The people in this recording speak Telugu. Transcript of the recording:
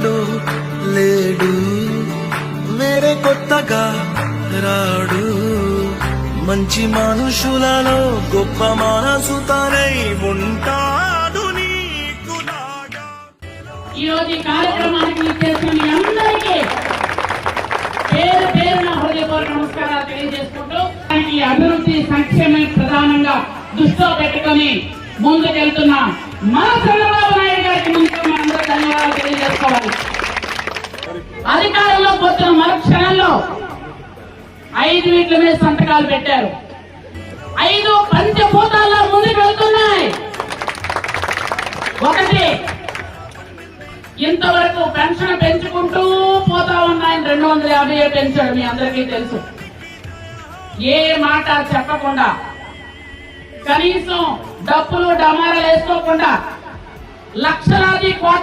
వాడు లేడు, వేరే కొత్తగా రాడు. మంచి మనుషులలో గొప్ప మనసుతనై ఉంటాడు నీకులాగా. ఈరోజు ఈ కార్యక్రమానికి చేసిన మీ అందరికీ పేరు పేరున హృదయపూర్వక నమస్కారాలు తెలియజేసుకుంటూ ఈ అభివృద్ధి సంక్షేమం ప్రధానంగా దృష్టిలో పెట్టుకుని ముందుకెళ్తున్న మన చంద్రబాబు నాయుడు గారికి ముందు మనందరూ ధన్యవాదాలు తెలియజేసుకోవాలి. అధికారంలోకి వచ్చిన మరో క్షణంలో 5 వీట్ల మీద సంతకాలు పెట్టారు. 5 పంచభూతాల్లో ముందుకు వెళ్తున్నాయి. ఒకటి, ఇంతవరకు పెన్షన్ పెంచుకుంటూ పోతా ఉన్నాయని 250 పెంచాడు. మీ అందరికీ తెలుసు. ఏ మాట చెప్పకుండా, కనీసం డప్పులు డమారాలు వేసుకోకుండా లక్షలాది కోట్ల